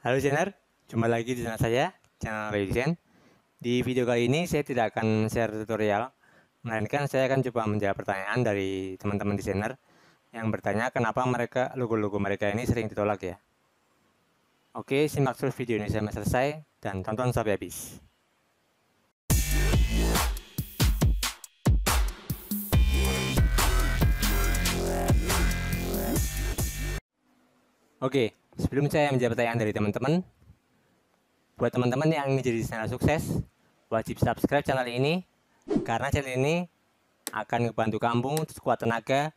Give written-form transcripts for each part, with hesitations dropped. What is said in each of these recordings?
Halo Jenar, jumpa lagi di channel saya, channel Desain. Di video kali ini saya tidak akan share tutorial, melainkan saya akan coba menjawab pertanyaan dari teman-teman desainer yang bertanya kenapa logo-logo mereka ini sering ditolak ya. Oke, simak terus video ini sampai selesai dan tonton sampai habis. Oke, sebelum saya menjawab pertanyaan dari teman-teman, buat teman-teman yang ingin jadi desainer sukses, wajib subscribe channel ini, karena channel ini akan membantu kamu sekuat tenaga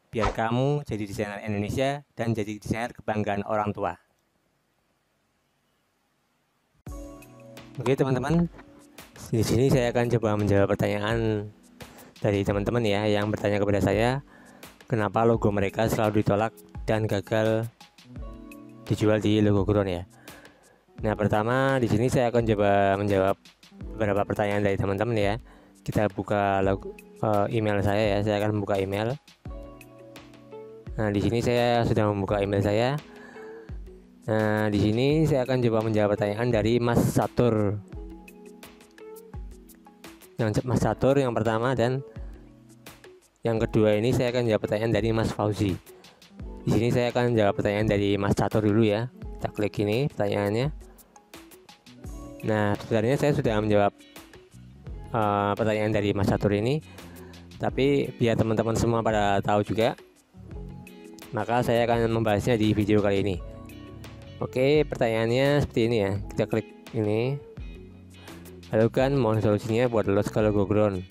biar kamu jadi desainer Indonesia dan jadi desainer kebanggaan orang tua. Oke teman-teman, di sini saya akan coba menjawab pertanyaan dari teman-teman ya yang bertanya kepada saya kenapa logo mereka selalu ditolak dan gagal dijual di logo ground ya. Nah, pertama di sini saya akan coba menjawab beberapa pertanyaan dari teman-teman ya. Kita buka email saya ya. Saya akan membuka email. Nah, di sini saya sudah membuka email saya. Nah, di sini saya akan coba menjawab pertanyaan dari Mas Satur. Mas Satur yang pertama dan yang kedua ini saya akan jawab pertanyaan dari Mas Fauzi. Di sini saya akan jawab pertanyaan dari Mas Catur dulu ya. Kita klik ini pertanyaannya. Nah, sebenarnya saya sudah menjawab pertanyaan dari Mas Catur ini, tapi biar teman-teman semua pada tahu juga, maka saya akan membahasnya di video kali ini. Oke, pertanyaannya seperti ini ya. Kita klik ini. Halo kan, mohon solusinya buat lolos ke logo ground.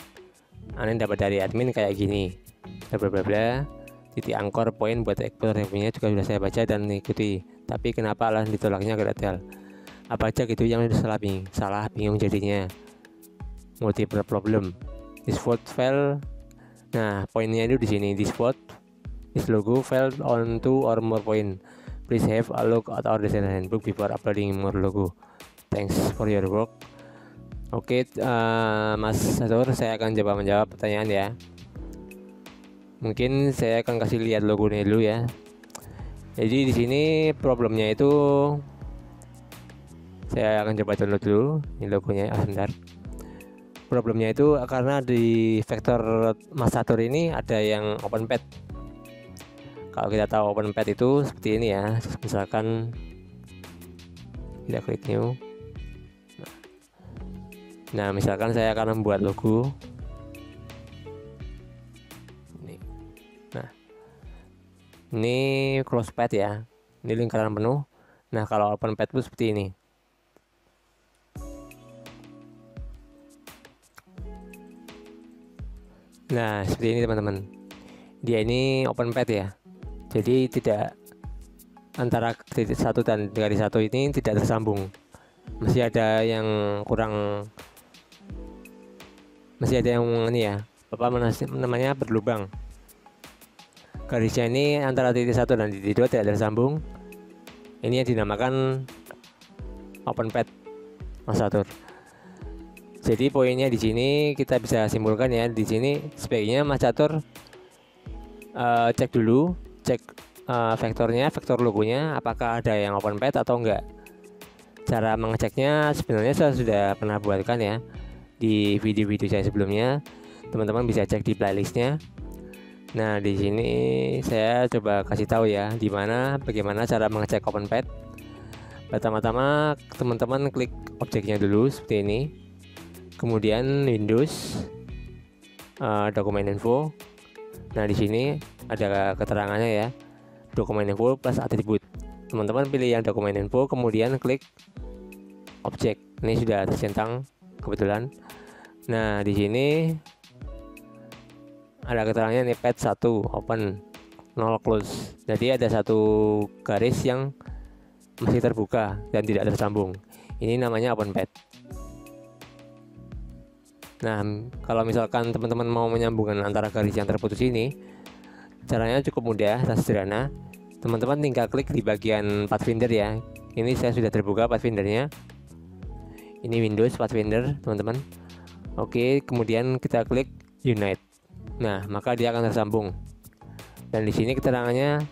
Aneh dapat dari admin kayak gini. Bla bla bla. Titik angkor poin buat ekspor reviewnya juga sudah saya baca dan ikuti, tapi kenapa alasan ditolaknya gagal? Apa aja gitu yang salah bingung jadinya. Multiple problem. This vote file. Nah, poinnya itu di sini. This logo failed on 2 or more point. Please have a look at our design handbook before uploading more logo. Thanks for your work. Oke, Mas Satur, saya akan coba menjawab pertanyaan ya. Mungkin saya akan kasih lihat logonya dulu ya. Jadi di sini problemnya itu saya akan coba download dulu ini logonya. Sebentar. Problemnya itu karena di vektor Mas Satur ini ada yang open pad. Kalau kita tahu open pad itu seperti ini ya. Misalkan kita klik new. Nah, misalkan saya akan membuat logo. Ini close pad ya, ini lingkaran penuh. Nah, kalau open pad itu seperti ini. Nah, seperti ini teman-teman. Dia ini open pad ya, jadi tidak antara titik satu dan garis satu ini tidak tersambung. Masih ada yang kurang, masih ada yang ini ya, apa namanya, berlubang. Garisnya ini antara titik 1 dan titik 2 tidak tersambung. Ini yang dinamakan open pad Mas Satur. Jadi poinnya di sini kita bisa simpulkan ya, di sini sebaiknya Mas Catur cek dulu, vektornya, vektor logonya apakah ada yang open pad atau enggak. Cara mengeceknya sebenarnya saya sudah pernah buatkan ya di video-video saya sebelumnya. Teman-teman bisa cek di playlistnya. Nah, di sini saya coba kasih tahu ya bagaimana cara mengecek open pad. Pertama-tama teman-teman klik objeknya dulu seperti ini. Kemudian Windows, dokumen info. Nah, di sini ada keterangannya ya. Dokumen info plus atribut. Teman-teman pilih yang dokumen info, kemudian klik objek. Ini sudah tercentang kebetulan. Nah, di sini ada keterangannya nih, pad 1 open, 0 close. Jadi ada satu garis yang masih terbuka dan tidak tersambung. Ini namanya open pad. Nah, kalau misalkan teman-teman mau menyambungkan antara garis yang terputus ini, caranya cukup mudah dan sederhana. Teman-teman tinggal klik di bagian Pathfinder ya. Ini saya sudah terbuka Pathfindernya. Ini Windows Pathfinder, teman-teman. Oke, kemudian kita klik Unite. Nah, maka dia akan tersambung. Dan di sini keterangannya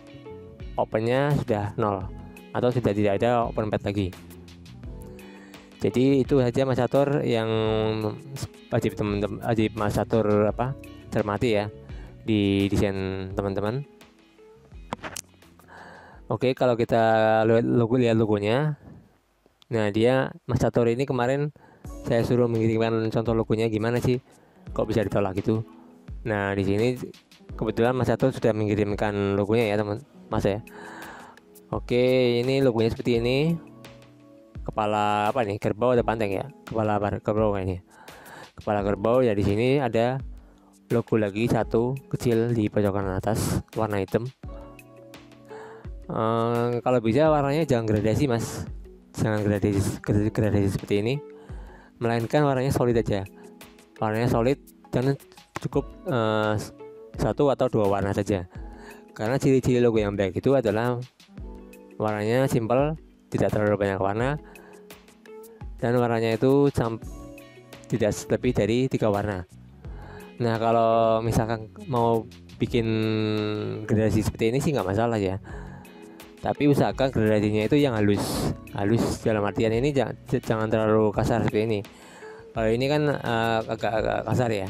opennya sudah 0. atau sudah tidak ada open pad lagi. Jadi itu saja Mas Catur yang wajib Mas Catur cermati ya di desain teman-teman. Oke, kalau kita lihat logonya, nah dia Mas Catur ini kemarin saya suruh mengirimkan contoh logonya, gimana sih kok bisa ditolak gitu. Nah di sini kebetulan Mas Catur sudah mengirimkan logonya ya teman Mas ya. Oke, ini logonya seperti ini. Kepala kerbau atau banteng ya? Kepala kerbau kayaknya. Kepala kerbau ya, di sini ada logo lagi satu kecil di pojokan atas warna hitam. Kalau bisa warnanya jangan gradasi Mas, jangan gradasi seperti ini, melainkan warnanya solid aja. Warnanya solid dan cukup satu atau dua warna saja, karena ciri-ciri logo yang baik itu adalah warnanya simple, tidak terlalu banyak warna, dan warnanya itu tidak lebih dari 3 warna. Nah kalau misalkan mau bikin gradasi seperti ini sih nggak masalah ya, tapi usahakan gradasinya itu yang halus dalam artian ini jangan terlalu kasar seperti ini. Kalau ini kan agak kasar ya,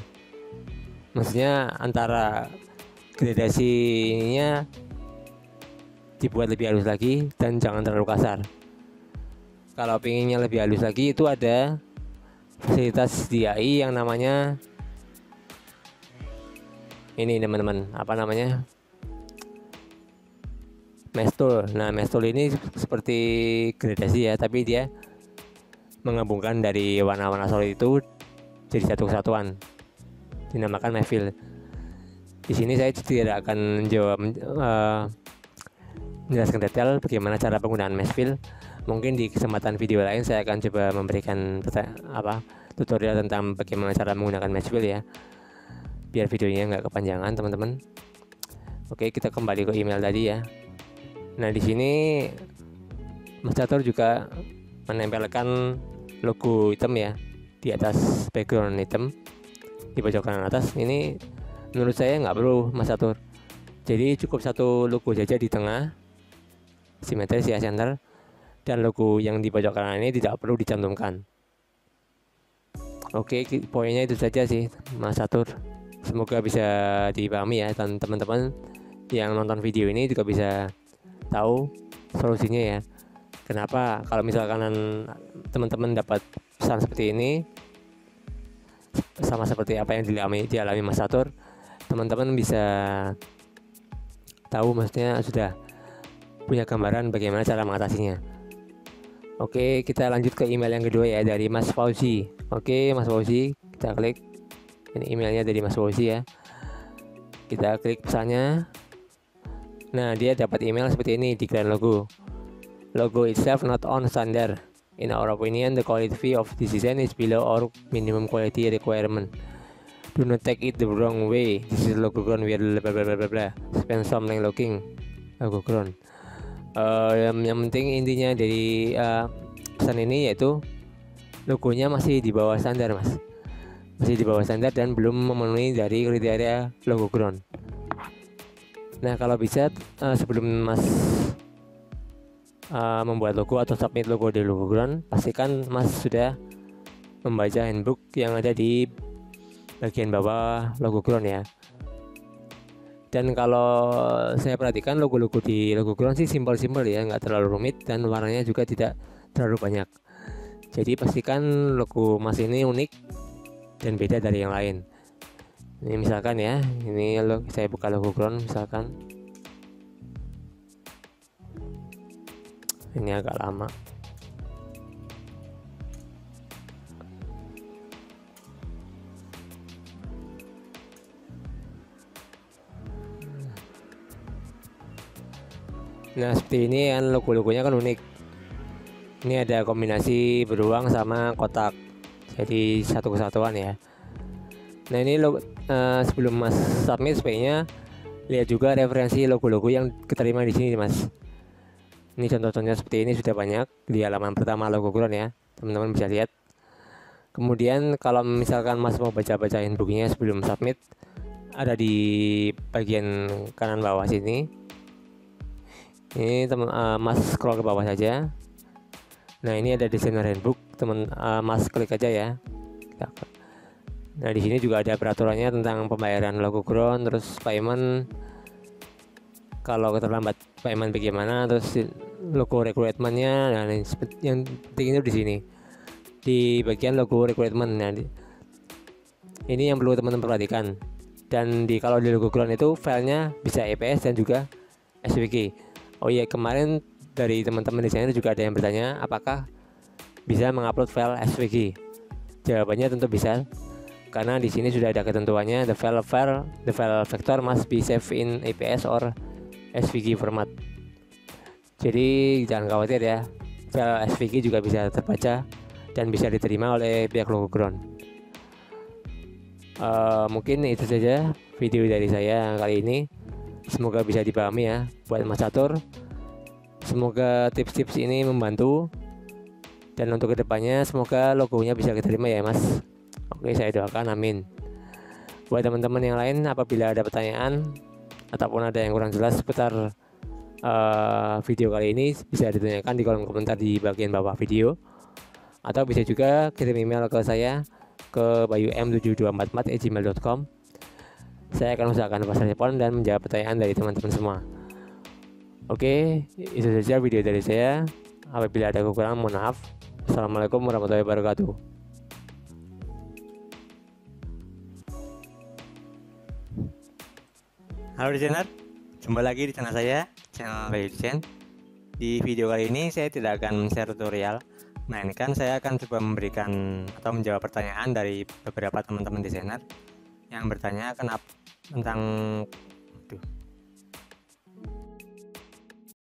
maksudnya antara gradasinya dibuat lebih halus lagi dan jangan terlalu kasar. Kalau pinginnya lebih halus lagi, itu ada fasilitas di AI yang namanya ini teman-teman, Mesh Tool. Nah Mesh Tool ini seperti gradasi ya, tapi dia menggabungkan dari warna-warna solid itu jadi satu kesatuan, dinamakan Mesh Fill. Di sini saya tidak akan menjelaskan detail bagaimana cara penggunaan Mesh Fill. Mungkin di kesempatan video lain saya akan coba memberikan tutorial tentang bagaimana cara menggunakan Mesh Fill ya, biar videonya nggak kepanjangan teman-teman. Oke, kita kembali ke email tadi ya. Nah di sini Mas Catur juga menempelkan logo hitam ya di atas background hitam di pojok kanan atas. Ini menurut saya nggak perlu Mas Catur, jadi cukup satu logo saja di tengah, simetris ya, center, dan logo yang di pojok kanan ini tidak perlu dicantumkan. Oke, poinnya itu saja sih Mas Catur, semoga bisa dipahami ya, dan teman-teman yang nonton video ini juga bisa tahu solusinya ya. Kenapa kalau misalkan teman-teman dapat pesan seperti ini sama seperti apa yang dialami Mas Catur, teman-teman bisa tahu, maksudnya sudah punya gambaran bagaimana cara mengatasinya. Oke, kita lanjut ke email yang kedua ya, dari Mas Fauzi. Oke Mas Fauzi, kita klik, ini emailnya dari Mas Fauzi ya, kita klik pesannya. Nah dia dapat email seperti ini, decline logo itself not on standard. In our opinion, the quality of this design is below our minimum quality requirement. Do not take it the wrong way. This is logo ground where blah blah blah blah blah. Spend some time looking logo ground. Yang penting intinya dari pesan ini yaitu logonya masih di bawah standar Mas, masih di bawah standar dan belum memenuhi dari kriteria logo ground. Nah kalau bisa sebelum Mas membuat logo atau submit logo di logo ground, pastikan Mas sudah membaca handbook yang ada di bagian bawah logo ground ya. Dan kalau saya perhatikan logo-logo di logo ground sih simpel-simpel ya, nggak terlalu rumit, dan warnanya juga tidak terlalu banyak. Jadi pastikan logo Mas ini unik dan beda dari yang lain. Ini misalkan ya, ini saya buka logo ground misalkan. Ini agak lama. Nah seperti ini kan, logo-logonya kan unik. Ini ada kombinasi beruang sama kotak, jadi satu kesatuan ya. Nah ini sebelum Mas submit sebaiknya lihat juga referensi logo-logo yang keterima di sini Mas. Ini contoh-contohnya seperti ini sudah banyak di halaman pertama logo ground ya, teman-teman bisa lihat. Kemudian kalau misalkan Mas mau baca-baca handbooknya sebelum submit, ada di bagian kanan bawah sini. Ini Mas scroll ke bawah saja. Nah, ini ada desainer handbook, Mas klik aja ya. Nah, di sini juga ada peraturannya tentang pembayaran logo ground, terus payment, kalau terlambat payment bagaimana, terus logo recruitmentnya. Nah, yang penting itu di sini di bagian logo recruitment. Nah, ini yang perlu teman-teman perhatikan. Dan kalau di logo ground itu filenya bisa EPS dan juga SVG. Oh iya, kemarin dari teman-teman desainer juga ada yang bertanya apakah bisa mengupload file SVG. Jawabannya tentu bisa, karena di sini sudah ada ketentuannya, the file vector must be saved in EPS or SVG format. Jadi jangan khawatir ya, file SVG juga bisa terbaca dan bisa diterima oleh pihak logo ground. Mungkin itu saja video dari saya kali ini. Semoga bisa dipahami ya buat Mas Catur. Semoga tips-tips ini membantu, dan untuk kedepannya semoga logonya bisa diterima ya Mas. Oke, saya doakan, amin. Buat teman-teman yang lain, apabila ada pertanyaan ataupun ada yang kurang jelas seputar video kali ini, bisa ditanyakan di kolom komentar di bagian bawah video, atau bisa juga kirim email ke saya ke bayum7244@gmail.com. Saya akan usahakan pas respon dan menjawab pertanyaan dari teman-teman semua. Oke, itu saja video dari saya. Apabila ada kekurangan, mohon maaf. Assalamualaikum warahmatullahi wabarakatuh. Halo desainer, jumpa lagi di channel saya, channel Bayu Desain. Di video kali ini saya tidak akan share tutorial, melainkan saya akan coba memberikan atau menjawab pertanyaan dari beberapa teman-teman desainer yang bertanya tentang